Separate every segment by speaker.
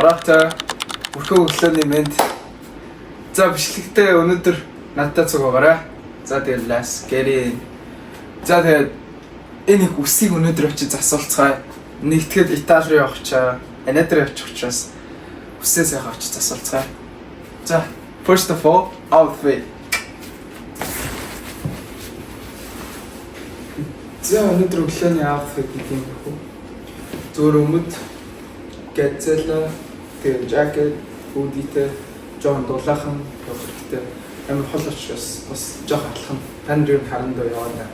Speaker 1: Бараатай бүрхүү өглөөний мэнд. За бичлэгтээ өнөөдөр надтай цуг байгаарай. За тэгээд let's get in. За тэгээд энэ их үсийг өнөөдөр очиж засуулцгаая. Нэгтгэл Итали руу явах чаа. Анатар явчих учраас үсээ сайхан очиж засуулцгаая. За first of all outfit. За өнөөдөр өглөөний outfit гэдэг юм хөө. Зөөр өмд гэцэлэ тэгээд жакет, hoodie-тэй жоон дулаахан явахтай. Амар хол очроос бас жоох алхан. Танд юу харандаа яваа.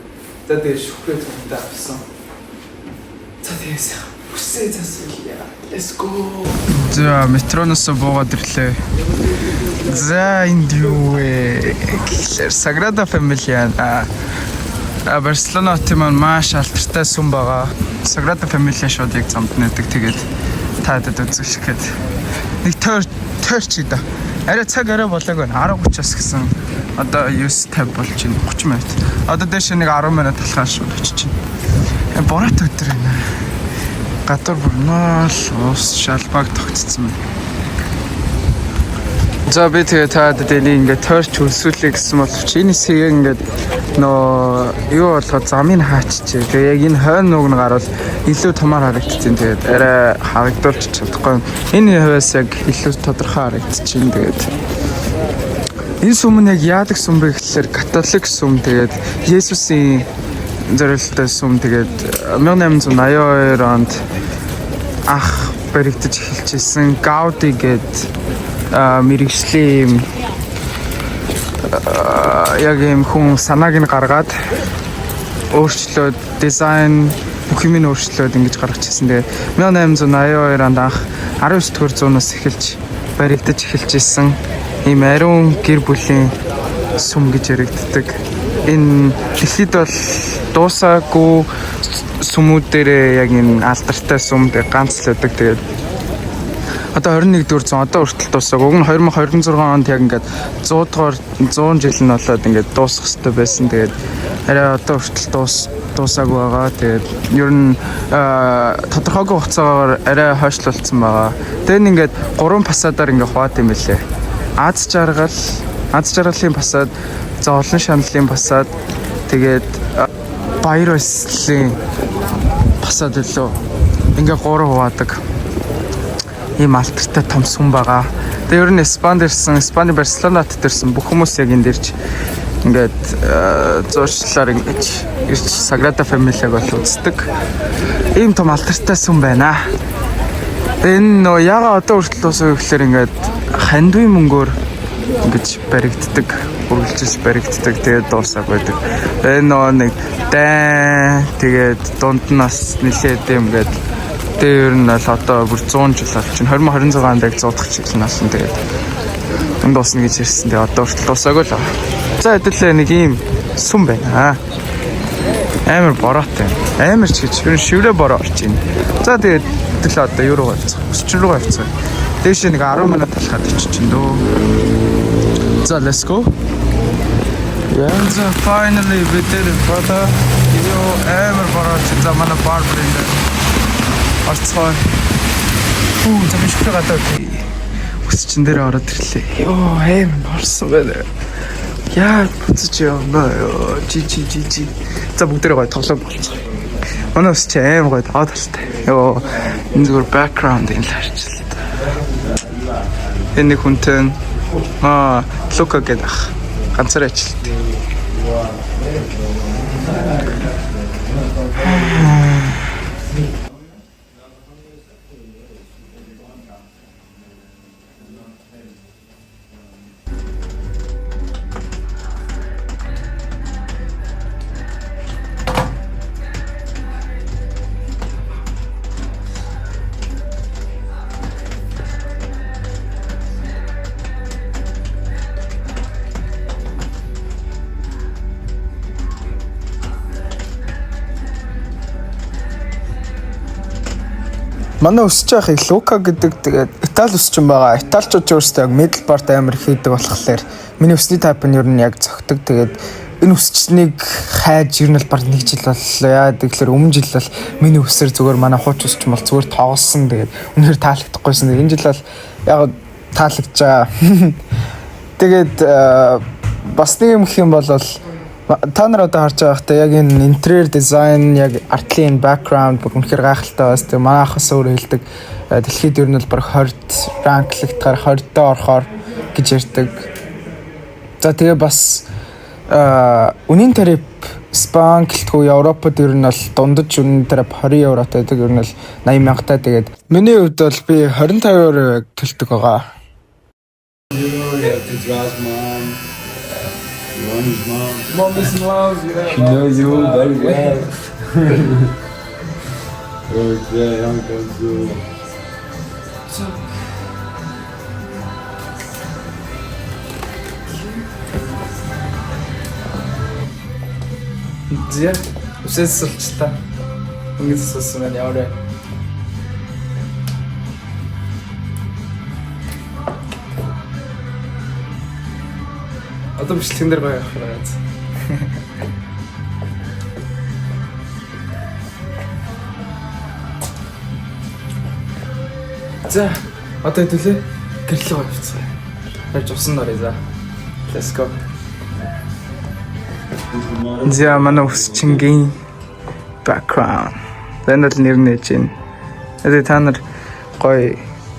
Speaker 1: За тэгээд шүхрээ цагдаа авсан. За тэгээд үсээ засуулъя. Let's go. За метроноос буугаад ирлээ. За энд юу вэ? Sagrada Familia Барселона хотын маань маш алдартай сүм байгаа. Sagrada Familia шууд яг замд нэдэг. Тэгээд таадад үзүүлэх гээд нэг тойрч ида. Арай цаг арай болоог байна. 10:30-аас гэсэн. Одоо 9:50 болж байна. 30 минут. Одоо дэше нэг 10 минут талхаа шууд очиж байна. Борот өдөр байна. Гадар бүрнөөл ус шалбаг тогтцсон байна. За би тэгээ таадад энийг ингээд тойрч үлсүүлээ гэсэн боловч энэ хэсгийг ингээд юу болгоод замыг хаачжээ. Тэгээ яг энэ хойно нууг нь гарвал илүү томор харагдчихээн. Тэгээд арай харагдуулж чадахгүй. Энэ хавьяас яг илүү тодорхой харагдчихээн. Тэгээд энэ сүм нь яг яадаг сүм бэ гэхэлэр католик сүм. Тэгээд Есүсийн зориулалттай сүм. Тэгээд 1882 онд ах баригдаж эхэлжсэн Гауди гэдэг мэргэжлийн яг юм хүн санааг нь гаргаад өөрчлөөд дизайн бүх юм нь өөрчлөөд ингэж гаргачихсан. Тэгээ 1882 онд анх 19-р зуунаас эхэлж баригдаж эхэлжсэн ийм ариун гэр бүлийн сүм гэж яригддаг. Энэ дэлхийд бол дуусаагүй сүмүүдээр яг энэ алдартай сүм ганц л байдаг. Тэгээд одоо 21-р зуун одоо хүртэл дуусаг. Уг нь 2026 онд яг ингээд 100 жил нь болоод ингээд дуусах хэрэгтэй байсан. Тэгээд арай одоо хүртэл дуусаагүй байгаа. Тэгээд ер нь тодорхойгүй хугацаагаар арай хойшлуулсан байгаа. Тэгээд ингээд 3 фасадаар ингээд хуваад юм билээ. Аз жаргалын фасад, за олон шаналлын фасад, тэгээд баяр баясгалын фасад лөө ингээд 3 хуваадаг. Ийм алдартай том сүм байгаа. Тэгээ ер нь Испани Барселонад төрсэн бүх хүмүүс яг энэ дэрч ингээд зуршлаар ингэж ирж Sagrada Familia-г бол үздэг. Ийм том алдартай сүм байна. Тэгээ энэ яга одоо хүртэл дуусах гэхэлэр ингээд хандвын мөнгөөр ингэж баригддаг, үргэлжлэж баригддаг. Тэгээд дуусах байдаг. Энэ нэг тэгээд дунд нас нэлээд юм гээд тэр нь л одоо бүр 100 жил болж байна. 2026 онд яг 100 дахь жил насан. Тэгээд энэ дуусна гэж ирсэн. Тэгээд одоо хүртэл дуусаагүй л. За хэдүүлээ нэг ийм сүм байна. Амар бороотой. Амар ч гэж ер нь шиврээ бороо орж байна. За тэгээд хэдүүлээ одоо юу руу явцгаа. Өсчин рүү явцгаа. Дээш нэг 10 минут талхаад иччихэн дөө. За let's go. And finally we did it, brother. Амар борооч. За манай barber энэ орцгой. За биш гадаад өсчин дээр ороод ирлээ. Йоо амар орсон байна. Яа буцаж явна ёо. Жи. За бүгдээрээ гой тоглоом болцгоо. Манай өсч амар гой таа талтай. Йоо энэ зүгээр background энэ л харчихлаа. Энэ хүнтэн Лука гэдэг ганцаар ажилтдаг. Манай өсч явах их Лука гэдэг тэгээд Итали өсчин байгаа. Италичууд ч өөрсдөө яг middle part амар хийдэг болохоор миний өсний type нь ер нь яг цогтөг. Тэгээд энэ үсчнийг хайж ер нь бол баг 1 жил боллоо. Яа тэгэхээр өмнө жил бол миний үсээр зүгээр манай хууч үсч юм бол зүгээр тоглосон. Тэгээд үнэхээр таалагдахгүйсэн. Энэ жил бол яг таалагдж байгаа. Тэгээд бас нэг юм гэх юм бол та нар одоо харж байгаа хэрэг яг энэ interior design яг артлын background бүр үнэхээр гайхалтай бас. Тэгээд манай ахс өөрөө хэлдэг дэлхийд ер нь бол баг 20 ранклэгтээр 20 доо орохоор гэж ярьдаг. За тэгээ бас үнийн тариф Испани гэлтгүй Европод ер нь бол дундаж үнийн тариф 20 евротой байдаг. Ер нь бол 80 мянгатай. Тэгээд миний хувьд бол би 25 евро төлдөг байгаа. Mom is love.
Speaker 2: She knows you very well. Okay, Uncle Joe.
Speaker 1: Зя үсээс сулчлаа. Ингэж сулсан байна яваа. Одоо бичлэгэн дээр байгаа хэрэг. За одоо хэдүүлээ гэрлээ явцгаа. Хайж усан нарыг за. Let's go. За манай үсчингийн background. Тэнд л нэр нээж байна. Тэгээд та нар гоё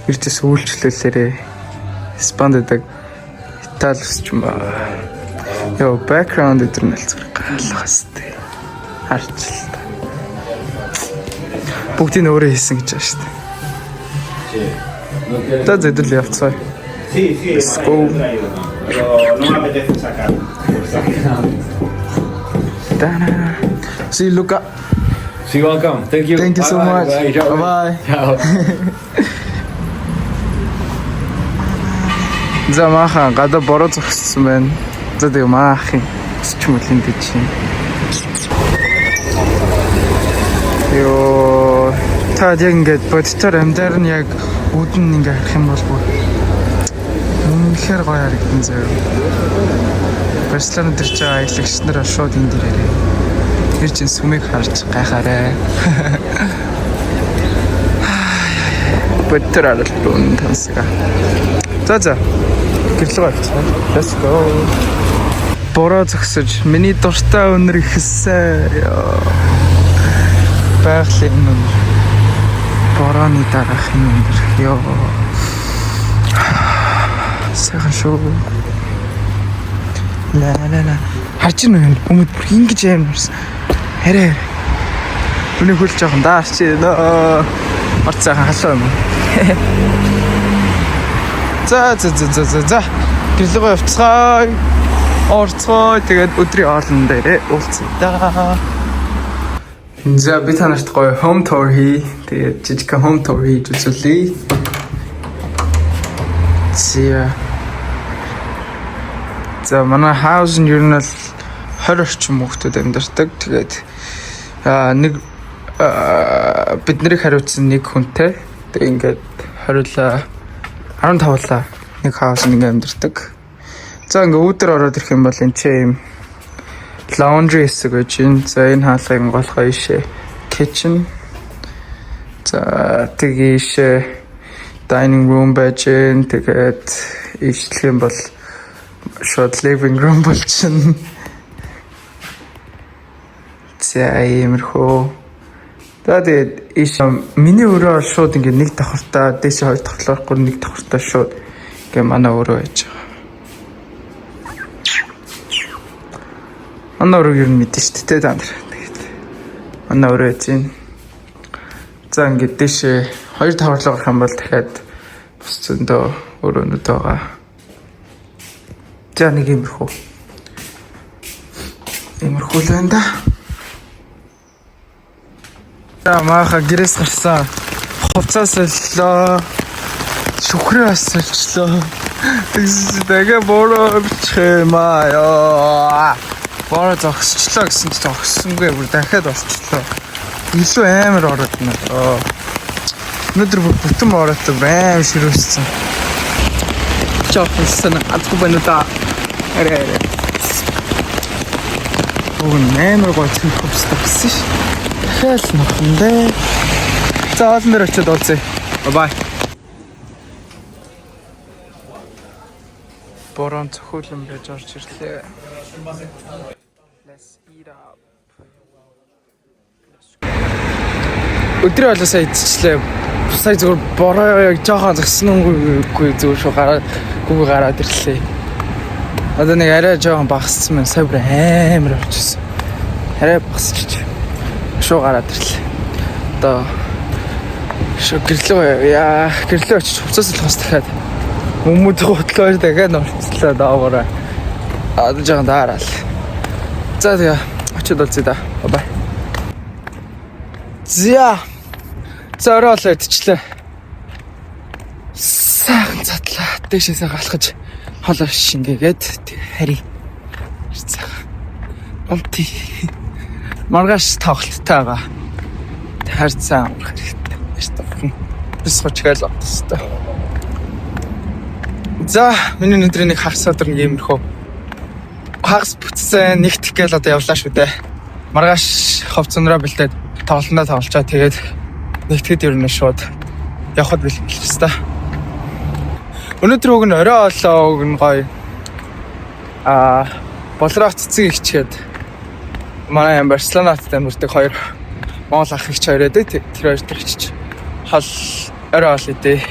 Speaker 1: иржээс үйлчлүүлээрээ Испанд дэг Итали үсч юм байна. Йоо background дээр нь л зүгээр галах хэвчээ. Харч л та. Бүгдийг өөрөө хийсэн гэж байна шүү дээ. Та зэдэл явцгаа. Let's go.
Speaker 3: No me apetece sacar.
Speaker 1: See you, Luca.
Speaker 2: She welcome. Thank you.
Speaker 1: Thank you so much. Bye.
Speaker 2: Ciao.
Speaker 1: За маахан гадаа бороо зогссон байна. За тэгээ маахын чимэлийн дэж чинь. Йоо та яг ингээд бодтоор амьдаар нь яг үүдэн ингээд харах юм бол бүр үнэхээр гоё харагдсан заяа. Барселона дээр ч аялагч нар шууд энэ дээрээ ирж ин сүмийг харж гайхаарай. Бодтоор албан тансга. За гэрлээ авчихсан. Let's go. Бороо зогсож миний дуртай өнөр ихсэн. Байгалийн өнөр. Борооны дараах юм өнөр. Йоо. Сайхан шүү. Ла. Харж байна уу? Хүмүүс бүр ингэж аимарсан. Хараа. Бүний хөл жоохон даарч нөө. Орцаахан халаа юм. За. Гэрлэгөө явцгаая. Орцгой тэгээд өдрийн хоолн дээрээ уулзъя. За би танарт гоё home tour хий. Тэгээд жижиг home tour хийж үзүүлье. За манай house нь ер нь л 20 орчим хүүхдүүд амьдардаг. Тэгээд нэг бид нарыг хариуцсан нэг хүнтэй. Тэгээд ингээд хариулаа 15-лаа нэг house нэг амьдардаг. За ингээ үүдэр ороод ирэх юм бол энэ ч юм laundry хэсэг гэж байна. За энэ хаалгын голгоо ишээ kitchen. За тэгээс dining room байж гэн. Тэгээд ишлэх юм бол short living room болчихно. За иймэрхүү. Тэгээд иш миний өрөө шууд ингээ нэг давхартаа дээшээ хоёр давхарлахгүй нэг давхартаа шууд ингээ манай өрөө байж байгаа. Манай өрөөг юу мэдэн шүү дээ та нар. Тэгээд манай өрөө чинь за ингээ дээшээ хоёр давхарлаа гарах юм бол дахиад бус зөндөө өрөөнүүд байгаа. За нэг иймэрхүү. Иймэрхүү л байна да. За мааха гэрээс гарсан. Хувцас соллоо. Шүхрээ асуулчлаа. Тэгээ бороо бичмаа. Бороо зогсчлоо гэсэн чи зогссонгүй бүр дахиад орчлоо. Илүү амар ороод байна. Өнөөдөр бүтэн бороотой аим ширүүссэн. Чоохсон адгүй байна да. Арай. уг нь амар гоё цэнхөвстэй гэсэн ш. Дахиад нөхөндөө. За олон дээр очиод уулзъя. Бай. Борон цохиулан байж орж ирлээ. Let's eat up. Өдрөө болоо сая идчихлээ. Сая зүгээр бороо яг жоохон згсэн үгүй зүгээр шүү гараад ирлээ. Одоо нэг арай жоохон багассан мэн сая бүр амар болчихсон. Арай багасчих. Шуу гараад ирлээ. Одоо шоо гэрлөө очиж хувцас болохоос дахиад өмөд готлоо дахиад норчлаа даавараа. Одоо жоохон даараал. За тэгээ очиод олзъя да. Бай. За орой болоо идчихлээ. Сайхан задлаа. Дэшээсээ галахж холоо шингээгээд хари. Ирцээха. Онти. Маргааш тоглолттой байгаа. Харцаа амрах хэрэгтэй. Ястаа. Бис хочгаал оттостой. За миний өнөөдрийн нэг хагас өдөр нэг иймэрхүү. Хагас бүтцэн нэгтгэх гээл одоо явлаа шүү дээ. Маргааш ховцонроо бэлдээд тоглолтоо тоглолцоо тэгээд нэгтгэд ер нь шууд явхад бэлгэлж та. Өнөөдөр уг нь орой олоо уг нь гоё. Болроо цэцэг ихчээд манай Барселонаттай мөрдөг хоёр Монгол ах ихч хоёроо тэр хоёр төрчих. Хол орой ол идэ.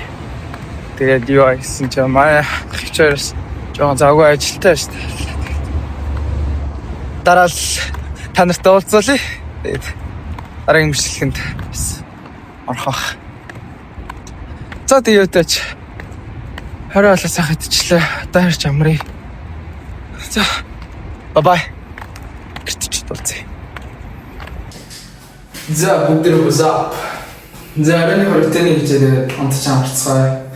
Speaker 1: Тэгээд юу гэсэн чи манай ах ихч хоёроос жоохон завгүй ажилтаа шүү дээ. Дараа л та нартай уулзъя. Тэгээд дараагийн мөрчлөгэнд орхох. За тийөөтэйч хорой олоо сайхан идчихлээ. Одоо харж амрыг. За бай. Гэртэж дуулцъя. За бүгдээ бузаа. За энэ хөрөлтөний хичээлээ онцч амарцгаая.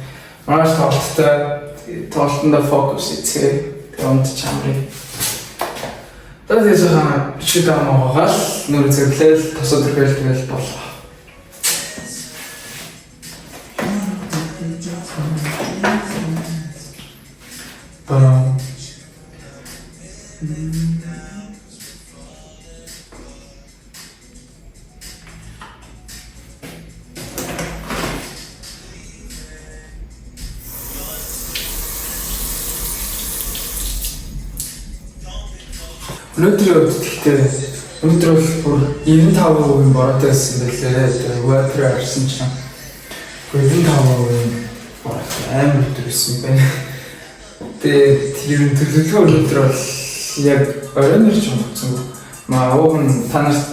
Speaker 1: Маш тоглолттой тоглолтонд фокус хийцгээе. Тэгээд онцч амрыг. Тэгээд яахан чидаа муугаал нүрэ зэрлэл тосод төрхөл тэгэл боллоо. Өнөөдөр бол бүр 95% бороотой байсан байлээ. Тэгээд water арсан чинь 95% бороотой амар өдрөсөн байна. Тэгээд тэр төлөвлөгөө өнөөдөр бол яг оройн ирж байгаа. Маа уг нь та нарт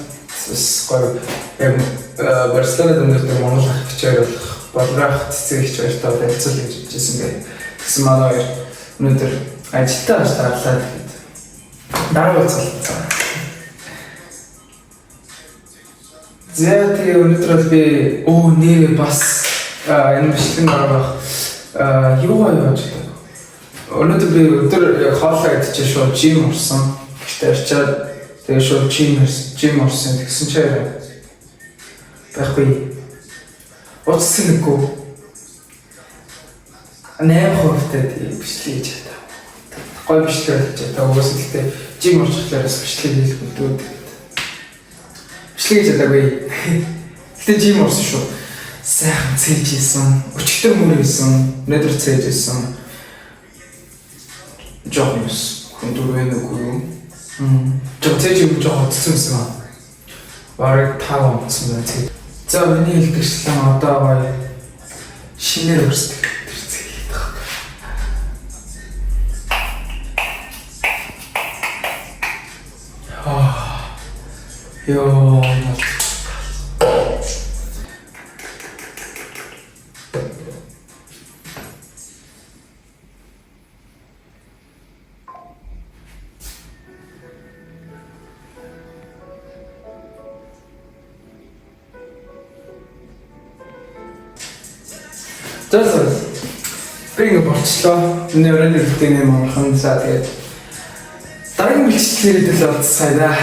Speaker 1: гоё яг Барселонад өнөөдөр Монгол ах хичээл болох болрах цэцэг хичээлтэй танилцуул гэж хэлсэн бай. Тэгсэн манай хоёр өнөөдөр ажилтаа ажиллаад дараа уулзлаа. Тэгээ өнөөдөр би нэр бас энэ бичлэг гаргах юугаа яаж вэ? Өнөөдөр би өдөр хоолоо идчихээ шууд жим орсон. Гэхдээ арчаад тэгээ шууд жим орсон гэсэн чинь байхгүй. Уцсан нэггүй. 8% бичлэг хийж чадаа. Гой бичлэг хийж чадаа. Угсаа гэхдээ жим орчихлоороо бичлэг хийх бүдүүд. Бичлэг чадаагүй. Гэтэ жим орсон шүү. Сайхан цээж ийсэн. Өчтөр мөр ийсэн. Өнөөдөр цээж ийсэн. Жогнос хүндүрвэн үгүй. Жог цээж юм жог хоцсон юм аа. Бараг 5 онцсон байна. За миний хэлдэгчлэн одоо гоё шинээр өрсдөг тэр цэг хийх. Ёо. За. Бинго болчлоо. Миний өрөөний рутины мархан за тэгээд дараагийн бичлэгээр дээл олцсаа да.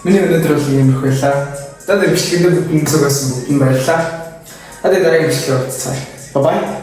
Speaker 1: Миний өнөөдөр бол юм их байлаа. За тэгээд бичлэгэнд бүгд зөвсөн бүгд баярлаа. Тэгээд дараагийн бичлэгээр олцсаа. Bye bye.